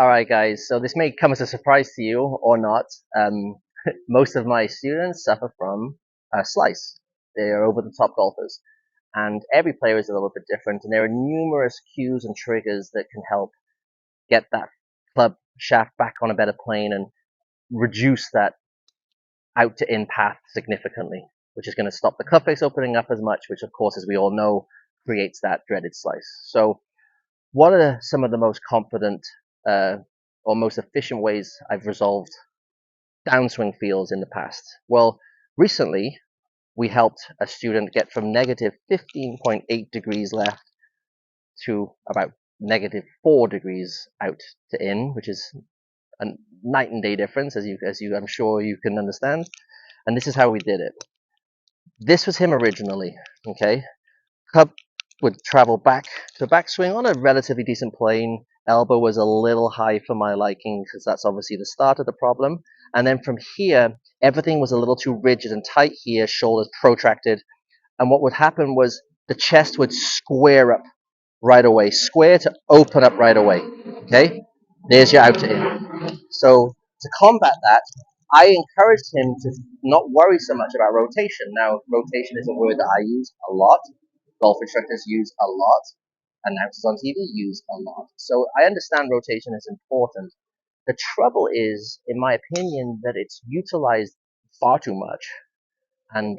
Alright guys, so this may come as a surprise to you or not. Most of my students suffer from slice. They are over the top golfers. And every player is a little bit different, and there are numerous cues and triggers that can help get that club shaft back on a better plane and reduce that out to in path significantly, which is going to stop the club face opening up as much, which of course, as we all know, creates that dreaded slice. So what are some of the most confident uh, or most efficient ways I've resolved downswing feels in the past? Well, recently we helped a student get from negative 15.8 degrees left to about negative 4 degrees out to in, which is a night and day difference, as you I'm sure you can understand. And this is how we did it. This was him originally. Okay, Cub would travel back to backswing on a relatively decent plane. Elbow was a little high for my liking because that's obviously the start of the problem. And then from here, everything was a little too rigid and tight here, shoulders protracted. And what would happen was the chest would square up right away, square to open up right away. Okay, there's your out to in. So to combat that, I encouraged him to not worry so much about rotation. Now, rotation is a word that I use a lot, golf instructors use a lot, announcers on TV use a lot. So I understand rotation is important. The trouble is, in my opinion, that it's utilized far too much, and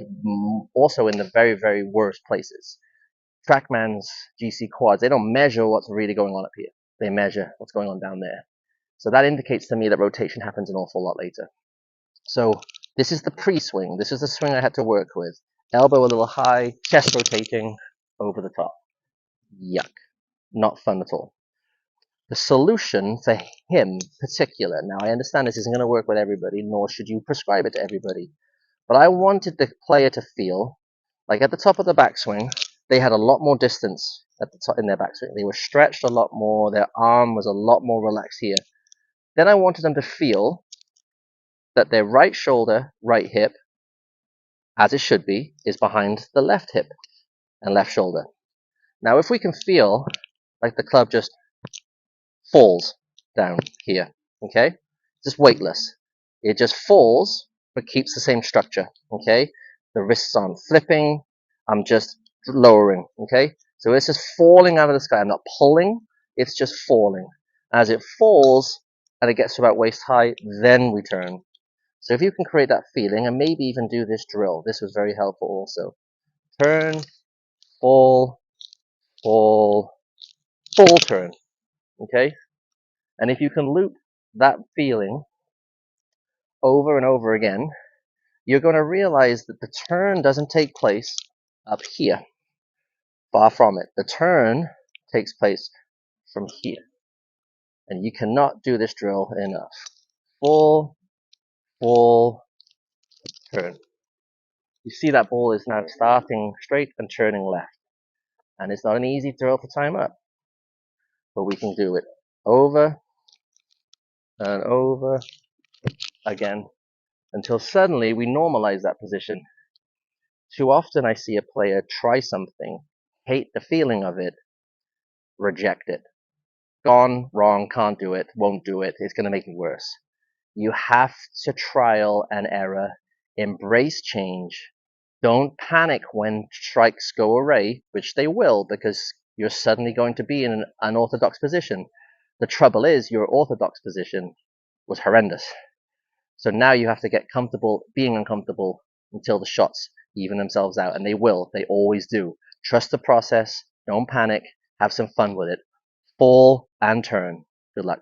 also in the very, very worst places. Trackman's GC quads, they don't measure what's really going on up here. They measure what's going on down there. So that indicates to me that rotation happens an awful lot later. So this is the pre-swing. This is the swing I had to work with. Elbow a little high, chest rotating over the top. Yuck. Not fun at all. The solution for him particular, now I understand this isn't going to work with everybody, nor should you prescribe it to everybody, but I wanted the player to feel like at the top of the backswing, they had a lot more distance at the top in their backswing. They were stretched a lot more. Their arm was a lot more relaxed here. Then I wanted them to feel that their right shoulder, right hip, as it should be, is behind the left hip and left shoulder. Now, if we can feel like the club just falls down here, okay? Just weightless. It just falls, but keeps the same structure, okay? The wrists aren't flipping. I'm just lowering, okay? So it's just falling out of the sky. I'm not pulling. It's just falling. As it falls and it gets to about waist high, then we turn. So if you can create that feeling and maybe even do this drill, this was very helpful also. Turn, fall, fall, fall, turn, okay? And if you can loop that feeling over and over again, you're going to realize that the turn doesn't take place up here. Far from it. The turn takes place from here. And you cannot do this drill enough. Full, full, turn. You see that ball is now starting straight and turning left. And it's not an easy drill to time up. But we can do it over and over again until suddenly we normalize that position. Too often I see a player try something, hate the feeling of it, reject it. Gone, wrong, can't do it, won't do it, it's going to make it worse. You have to trial and error, embrace change. Don't panic when strikes go awry, which they will, because you're suddenly going to be in an unorthodox position. The trouble is, your orthodox position was horrendous. So now you have to get comfortable being uncomfortable until the shots even themselves out, and they will. They always do. Trust the process. Don't panic. Have some fun with it. Fall and turn. Good luck.